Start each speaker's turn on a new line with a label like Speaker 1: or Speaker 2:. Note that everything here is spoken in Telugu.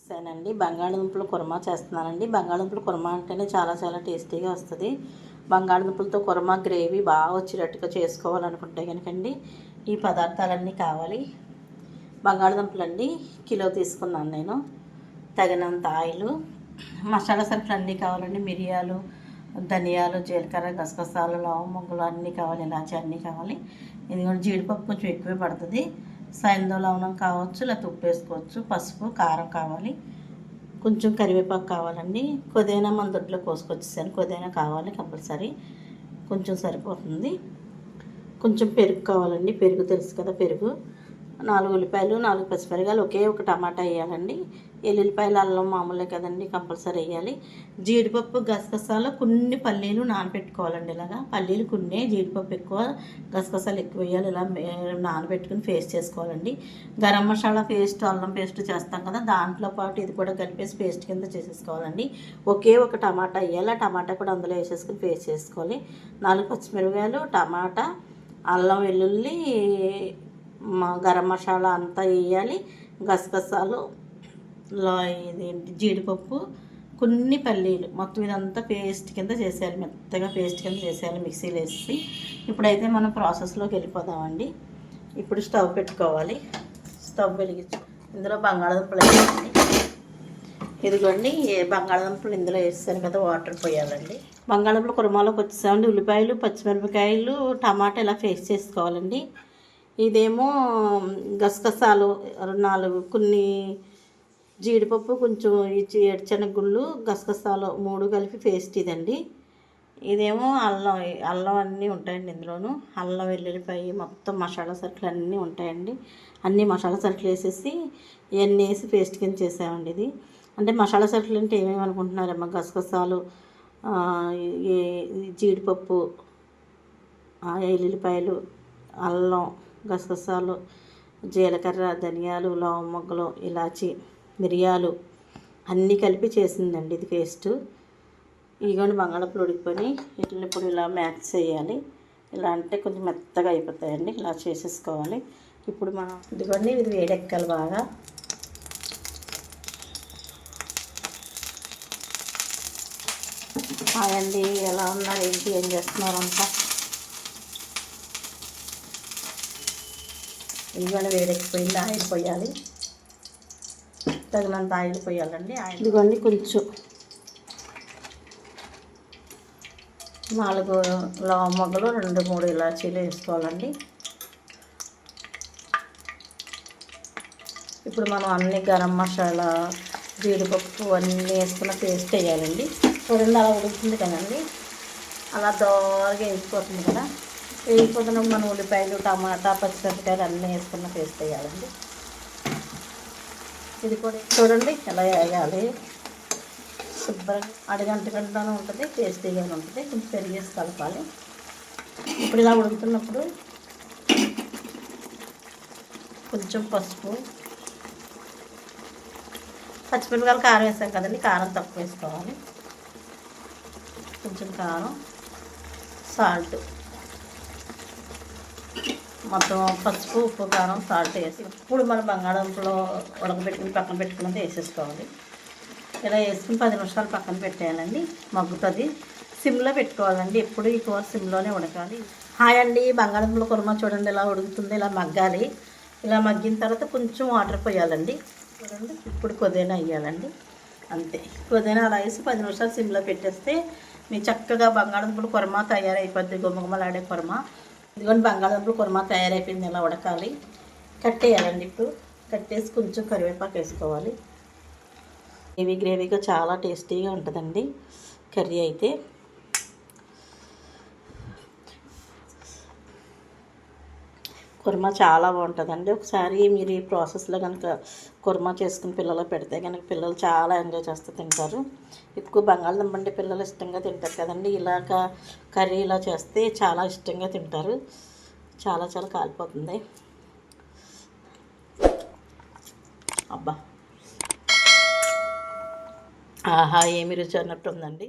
Speaker 1: చేశానండి. బంగాళదుంపల కుర్మా చేస్తున్నానండి. బంగాళదుంపల కుర్మా అంటేనే చాలా టేస్టీగా వస్తుంది. బంగాళదుంపలతో కుర్మా గ్రేవీ బాగా వచ్చేటట్టుగా చేసుకోవాలనుకుంటే కనుకండి ఈ పదార్థాలన్నీ కావాలి. బంగాళదుంపలండి కిలో తీసుకున్నాను నేను. తగినంత ఆయిలు, మసాలా సరుకులు అన్నీ కావాలండి. మిరియాలు, ధనియాలు, జీలకర్ర, గసగసాలు, లవంగాలు అన్నీ కావాలి. ఇలాచి అన్నీ కావాలి. ఇది కూడా జీడిపప్పు కొంచెం ఎక్కువే పడుతుంది. సైంధవ లవణం కావచ్చు, లేకపోతే ఉప్పు వేసుకోవచ్చు. పసుపు, కారం కావాలి. కొంచెం కరివేపాకు కావాలండి. కొద్దిగా మన దొడ్లో కోసుకొచ్చేసాను. కొద్దిగా కావాలి కంపల్సరీ. కొంచెం సరిపోతుంది. కొంచెం పెరుగు కావాలండి. పెరుగు తెలుసు కదా, పెరుగు. 4 ఉల్లిపాయలు, 4 పచ్చిమిరపకాయలు, ఒకే ఒక టమాటా వేయాలండి. ఎల్లుల్లిపాయలు, అల్లం మామూలే కదండి, కంపల్సరీ వేయాలి. జీడిపప్పు, గసగసాలు, కొన్ని పల్లీలు నానబెట్టుకోవాలండి. ఇలాగా పల్లీలు కొన్ని, జీడిపప్పు ఎక్కువ, గసగసాలు ఎక్కువ వేయాలి. ఇలా నానబెట్టుకుని పేస్ట్ చేసుకోవాలండి. గరం మసాలా పేస్ట్, అల్లం పేస్ట్ చేస్తాం కదా, దాంట్లో పాటు ఇది కూడా కలిపేసి పేస్ట్ కింద చేసేసుకోవాలండి. ఒకే ఒక టమాటా వేయాలి. ఆ టమాటా కూడా అందులో వేసేసుకుని పేస్ట్ చేసుకోవాలి. 4 పచ్చిమిరపకాయలు, టమాటా, అల్లం, వెల్లుల్లి, గరం మసాలా అంతా వేయాలి. గసగసాలు, ఇదేంటి జీడిపప్పు, కొన్ని పల్లీలు, మొత్తం ఇదంతా పేస్ట్ కింద చేసేయాలి. మెత్తగా పేస్ట్ కింద చేసేయాలి మిక్సీలో వేసి. ఇప్పుడైతే మనం ప్రాసెస్లోకి వెళ్ళిపోదామండి. ఇప్పుడు స్టవ్ పెట్టుకోవాలి. స్టవ్ వెలిగించు. ఇందులో బంగాళదుంపలు వేయాలండి. ఇదిగోండి బంగాళదుంపలు ఇందులో వేస్తాను కదా, వాటర్ పోయాలండి. బంగాళదుంపల కుర్మాలోకి వచ్చేసామండి. ఉల్లిపాయలు, పచ్చిమిరపకాయలు, టమాటా ఇలా పేస్ట్ చేసుకోవాలండి. ఇదేమో గసగసాలు 4, కొన్ని జీడిపప్పు, కొంచెం ఏడుశనగగుళ్ళు, గసగసాలు 3 కలిపి పేస్ట్ ఇదండి. ఇదేమో అల్లం అన్నీ ఉంటాయండి ఇందులోను. అల్లం, వెల్లుల్లిపాయ, మొత్తం మసాలా సరుకులు అన్నీ ఉంటాయండి. అన్ని మసాలా సరుకులు వేసేసి ఇవన్నీ వేసి పేస్ట్ కింద చేసామండి. ఇది అంటే మసాలా సరుకులు అంటే ఏమేమి అనుకుంటున్నారమ్మా? గసగసాలు, జీడిపప్పు, ఎల్లుల్లిపాయలు, అల్లం, గసగసాలు, జీలకర్ర, ధనియాలు, లవంగాలు, ఇలాచి, మిరియాలు అన్నీ కలిపి చేసిందండి ఇది పేస్ట్. ఇదిగోండి బంగాళదుంపలు ఉడికిపోయి వీటిని ఇప్పుడు ఇలా మ్యాష్ చేయాలి. ఇలా అంటే కొంచెం మెత్తగా అయిపోతాయండి. ఇలా చేసేసుకోవాలి. ఇప్పుడు మనం ఇదిగోండి ఇది వేడెక్కాలి బాగా. హాయ్ అండి, ఎలా ఉన్నారు, ఏంటి, ఏం చేస్తున్నారు అంతా? ఇదిగోండి వేడెక్కిపోయింది. ఆయిల్ పోయాలి. తగినంత ఆయిల్ పోయాలండి. ఇదిగోండి కొంచెం 4 లవంగాలు, 2-3 ఇలాచీలు వేసుకోవాలండి. ఇప్పుడు మనం అన్ని గరం మసాలా, జీడిపప్పు అన్నీ వేసుకున్న పేస్ట్ వేయాలండి. చూడండి అలా ఉడుకుతుంది కదండి, అలా దోరగా వేసిపోతుంది కదా. వేగిపోతున్నప్పుడు మనం ఉల్లిపాయలు, టమాటా, పచ్చిమిరపకాయలు అన్నీ వేసుకున్న పేస్ట్ వేయాలండి. ఇది కూడా చూడండి ఎలా వేయాలి. శుభ్రంగా అడగంటగంటనే ఉంటుంది, టేస్టీగానే ఉంటుంది. కొంచెం పెరిగేసి కలపాలి. ఇప్పుడు ఇలా ఉడుకుతున్నప్పుడు కొంచెం పసుపు, పచ్చిమిరపకాయలు, కారం వేసాం కదండి, కారం తక్కువ వేసుకోవాలి. కొంచెం కారం, సాల్ట్, మొత్తం పసుపు, ఉప్పు, కారం, సాల్ట్ వేసి ఇప్పుడు మనం బంగాళదుంపలో ఉడకబెట్టుకుని పక్కన పెట్టుకున్నది వేసేసుకోవాలి. ఇలా వేసుకుని 10 నిమిషాలు పక్కన పెట్టేయాలండి. మగ్గుతుంది. సిమ్లో పెట్టుకోవాలండి. ఎప్పుడు ఈ కూర సిమ్లోనే ఉడకాలి. హాయ్ అండి, బంగాళదుంపల కుర్మా చూడండి ఎలా ఉడుకుతుంది. ఇలా మగ్గాలి. ఇలా మగ్గిన తర్వాత కొంచెం వాటర్ పోయాలండి. చూడండి ఇప్పుడు కొద్దిగా వేయాలండి. అంతే, కొద్దిగా అలా వేసి 10 నిమిషాలు సిమ్లో పెట్టేస్తే మీ చక్కగా బంగాళదుంపల కుర్మా తయారైపోద్ది. గుమ్మగుమ్మలాడే కుర్మా. ఇదిగోండి బంగాళదుంపల కుర్మా తయారైపోయింది. ఇలా ఉడకాలి. కట్టేయాలండి. ఇప్పుడు కట్టేసి కొంచెం కరివేపాకు వేసుకోవాలి. గ్రేవీగా చాలా టేస్టీగా ఉంటుందండి కర్రీ అయితే. కుర్మా చాలా బాగుంటుందండి. ఒకసారి మీరు ఈ ప్రాసెస్లో కనుక కుర్మా చేసుకుని పిల్లలకు పెడితే కనుక పిల్లలు చాలా ఎంజాయ్ చేస్తూ తింటారు. ఎక్కువ బంగాళదుంప అంటే పిల్లలు ఇష్టంగా తింటారు కదండి. ఇలాగ కర్రీ ఇలా చేస్తే చాలా ఇష్టంగా తింటారు. చాలా కాలిపోతుంది. అబ్బా, ఆహా, ఏమి రుచి అన్నట్టు ఉందండి.